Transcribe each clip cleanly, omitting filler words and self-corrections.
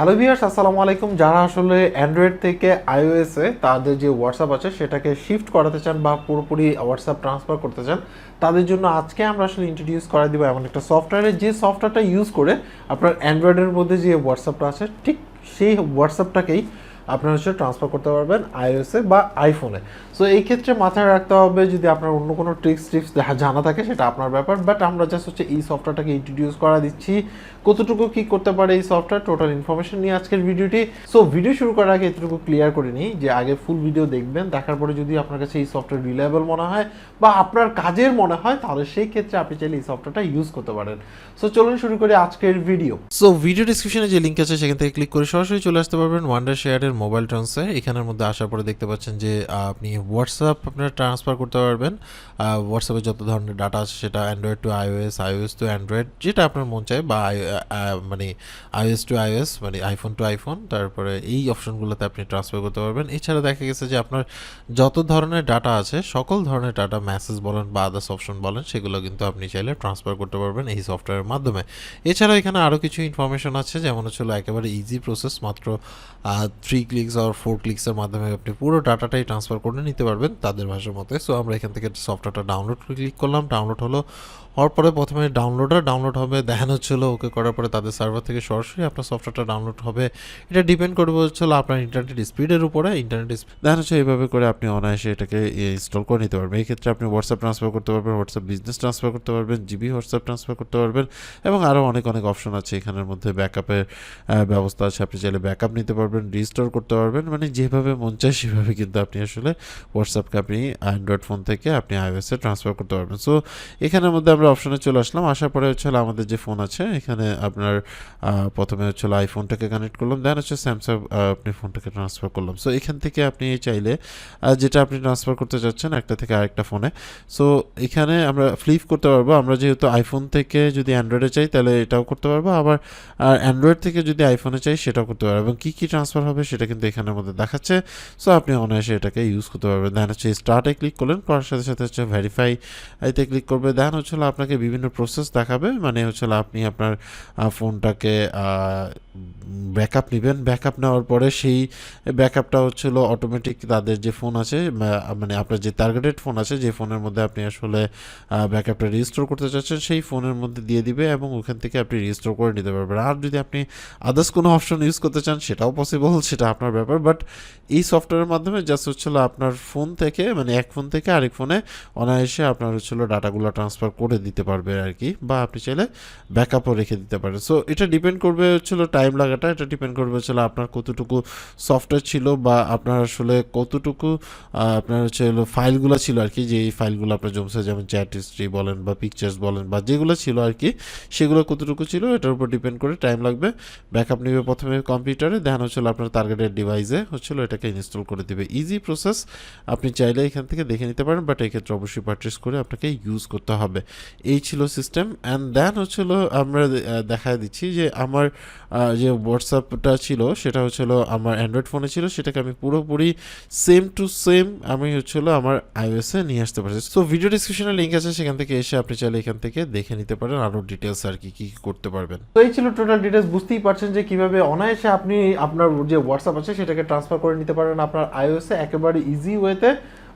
Hello viewers, আসসালামু আলাইকুম। যারা আসলে অ্যান্ড্রয়েড থেকে iOS এ তাদের যে হোয়াটসঅ্যাপ আছে সেটাকে শিফট করাতে চান বা পুরোপুরি হোয়াটসঅ্যাপ ট্রান্সফার করতে চান, তাদের জন্য আজকে আমরা আসলে ইন্ট্রোডিউস করে দিব এমন একটা সফটওয়্যারে, যে সফটওয়্যারটা ইউজ করে আপনার অ্যান্ড্রয়েডের মধ্যে যে হোয়াটসঅ্যাপটা আছে ঠিক সেই হোয়াটসঅ্যাপটাকেই আপনারা হচ্ছে ট্রান্সফার করতে পারবেন iOS এ বা আইফোনে। সো এই ক্ষেত্রে মাথায় রাখতে হবে, যদি আপনার অন্য কোনো ট্রিক্স জানা থাকে সেটা আপনার ব্যাপার, বাট আমরা জাস্ট হচ্ছে এই সফটওয়্যারটাকে ইন্ট্রোডিউস করা দিচ্ছি। কতটুকু কি করতে পারে এই সফটওয়্যার, টোটাল ইনফরমেশন নিয়ে আজকের ভিডিওটি। সো ভিডিও শুরু করার আগে এতটুকু ক্লিয়ার করে নিই যে আগে ফুল ভিডিও দেখবেন, দেখার পরে যদি আপনার কাছে এই সফটওয়্যার রিলায়েবল মনে হয় বা আপনার কাজের মনে হয়, তাহলে সেই ক্ষেত্রে আপনি চাইলে এই সফটওয়্যারটা ইউজ করতে পারেন। সো চলুন শুরু করি আজকের ভিডিও। সো ভিডিও ডিসক্রিপশনে যে লিঙ্ক আছে সেখান থেকে ক্লিক করে সরাসরি চলে আসতে পারবেন ওয়ান্ডার শেয়ারের মোবাইল ট্রান্সফার। এখানের মধ্যে আসার পরে দেখতে পাচ্ছেন যে আপনি হোয়াটসঅ্যাপ আপনারা ট্রান্সফার করতে পারবেন। হোয়াটসঅ্যাপে যত ধরনের ডাটা আছে সেটা Android to iOS, iOS to Android, যেটা আপনার মন চায়, বা মানে iOS টু iOS মানে আইফোন টু আইফোন, তারপরে এই অপশনগুলোতে আপনি ট্রান্সফার করতে পারবেন। এছাড়া দেখা গেছে যে আপনার যত ধরনের ডাটা আছে, সকল ধরনের ডাটা, মেসেজ বলেন বা আদার্স অপশন বলেন, সেগুলো কিন্তু আপনি চাইলে ট্রান্সফার করতে পারবেন এই সফটওয়্যারের মাধ্যমে। এছাড়া এখানে আরও কিছু ইনফরমেশন আছে, যেমন হচ্ছে একেবারে ইজি প্রসেস, মাত্র 3 ক্লিকস আর 4 ক্লিক্সের মাধ্যমে আপনি পুরো ডাটাটাই ট্রান্সফার করে নিতে পারবেন তাদের ভাষার মতে। সো আমরা এখান থেকে সফটওয়্যারটা ডাউনলোড ক্লিক করলাম, ডাউনলোড হলো। হওয়ার পরে প্রথমে ডাউনলোড হবে, দেখান হচ্ছিলো ওকে করার পরে তাদের সার্ভার থেকে সরাসরি আপনার সফটওয়্যারটা ডাউনলোড হবে। এটা ডিপেন্ড করবে হচ্ছিলো আপনার ইন্টারনেট স্পিডের উপরে। দেখান হচ্ছে এইভাবে করে আপনি অনায়াসে এটাকে ইনস্টল করে নিতে পারবেন। এই ক্ষেত্রে আপনি হোয়াটসঅ্যাপ ট্রান্সফার করতে পারবেন, হোয়াটসঅ্যাপ বিজনেস ট্রান্সফার করতে পারবেন, জিবি হোয়াটসঅ্যাপ ট্রান্সফার করতে পারবেন, এবং আরও অনেক অপশন আছে। এখানের মধ্যে ব্যাকআপের ব্যবস্থা আছে, আপনি চাইলে ব্যাকআপ নিতে পারবেন, রিস্টোর করতে পারবেন, মানে যেভাবে মন চায় সেভাবে কিন্তু আপনি আসলে হোয়াটসঅ্যাপকে আপনি অ্যান্ড্রয়েড ফোন থেকে আপনি iOS-এ ট্রান্সফার করতে পারবেন। সো এখানের মধ্যে আমরা অপশনে চলে আসলাম। আসার পরে হচ্ছে আমাদের যে ফোন আছে, এখানে আপনার প্রথমে হচ্ছে আইফোনটাকে কানেক্ট করলাম, দেন হচ্ছে স্যামসাং আপনি ফোনটাকে ট্রান্সফার করলাম। সো এখান থেকে আপনি চাইলে যেটা আপনি ট্রান্সফার করতে চাচ্ছেন একটা থেকে আরেকটা ফোনে, সো এখানে আমরা ফ্লিপ করতে পারবো। আমরা যেহেতু আইফোন থেকে যদি অ্যান্ড্রয়েডে চাই তাহলে এটাও করতে পারবো, আবার অ্যান্ড্রয়েড থেকে যদি আইফোনে চাই সেটাও করতে পারবো, এবং কী ট্রান্সফার হবে সেটা কিন্তু এখানের মধ্যে দেখাচ্ছে। সো আপনি অনায়াসে এটাকে ইউজ করতে পারবেন। দেন হচ্ছে স্টার্টে ক্লিক করলেন, করার সাথে সাথে হচ্ছে ভেরিফাই এতে ক্লিক করবে। দেন হচ্ছে আপনাকে বিভিন্ন প্রসেস দেখাবে, মানে হচ্ছে আপনি আপনার ফোনটাকে ব্যাকআপ নেবেন। ব্যাকআপ নেওয়ার পরে সেই ব্যাকআপটা হচ্ছিল অটোমেটিক তাদের যে ফোন আছে, মানে আপনার যে টার্গেটেড ফোন আছে, যে ফোনের মধ্যে আপনি আসলে ব্যাকআপটা রিস্টোর করতে চাচ্ছেন সেই ফোনের মধ্যে দিয়ে দিবে, এবং ওখান থেকে আপনি রিস্টোর করে নিতে পারবেন। আর যদি আপনি আদার্স কোনো অপশন ইউজ করতে চান সেটাও পসিবল, সেটা আপনার ব্যাপার। বাট এই সফটওয়্যারের মাধ্যমে জাস্ট হচ্ছিল আপনার ফোন থেকে, মানে এক ফোন থেকে আরেক ফোনে অনায়াসে আপনার হচ্ছিল ডাটাগুলো ট্রান্সফার করে দিতে পারবে আর কি, বা আপনি চাইলে ব্যাকআপও রেখে দিতে পারেন। সো এটা ডিপেন্ড করবে হচ্ছিল টাইম লাগাটা, এটা ডিপেন্ড করবে হচ্ছিল আপনার কতটুকু সফটওয়্যার ছিল, বা আপনার আসলে কতটুকু আপনার হচ্ছে ফাইলগুলো ছিল আর কি, যে এই ফাইলগুলো আপনার জমছে, যেমন চ্যাট হিস্ট্রি বলেন বা পিকচার্স বলেন বা যেগুলো ছিল আর কি, সেগুলো কতটুকু ছিল এটার উপর ডিপেন্ড করে টাইম লাগবে। ব্যাকআপ নেবে প্রথমে কম্পিউটারে, দেন হচ্ছিল আপনার টার্গেটেড ডিভাইসে হচ্ছিল এটাকে ইনস্টল করে দিবে। ইজি প্রসেস, আপনি চাইলে এখান থেকে দেখে নিতে পারেন, বাট এই ক্ষেত্রে অবশ্যই পারচেস করে আপনাকে ইউজ করতে হবে। এই ছিল সিস্টেম। অ্যান্ড দেন হচ্ছিল আমরা দেখা দিচ্ছি যে আমার যে হোয়াটসঅ্যাপটা ছিল সেটা হচ্ছিল আমার অ্যান্ড্রয়েড ফোনে ছিল, সেটাকে আমি পুরোপুরি সেম টু সেম আমি হচ্ছিল আমার iOS-এ নিয়ে আসতে পারছি। সো ভিডিও ডিসক্রিপশনে লিঙ্ক আছে, সেখান থেকে এসে আপনি চাইলে এখান থেকে দেখে নিতে পারেন আরও ডিটেলস আর কি কী করতে পারবেন। তো এই ছিল টোটাল ডিটেলস। বুঝতেই পারছেন যে কীভাবে অনায়াসে আপনি আপনার যে হোয়াটসঅ্যাপ আছে সেটাকে ট্রান্সফার করে নিতে পারেন আপনার iOS-এ একেবারে ইজি ওয়েতে।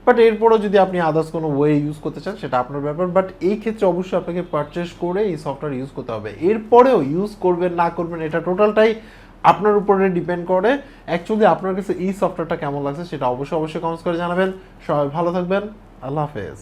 বাট এরপরও যদি আপনি আদার্স কোনো ওয়ে ইউজ করতে চান সেটা আপনার ব্যাপার, বাট এই ক্ষেত্রে অবশ্যই আপনাকে পারচেস করে এই সফটওয়্যার ইউজ করতে হবে। এরপরেও ইউজ করবেন না করবেন এটা টোটালটাই আপনার উপরে ডিপেন্ড করে। অ্যাকচুয়ালি আপনার কাছে এই সফটওয়্যারটা কেমন লাগছে সেটা অবশ্যই কমেন্টস করে জানাবেন। সবাই ভালো থাকবেন, আল্লাহ হাফেজ।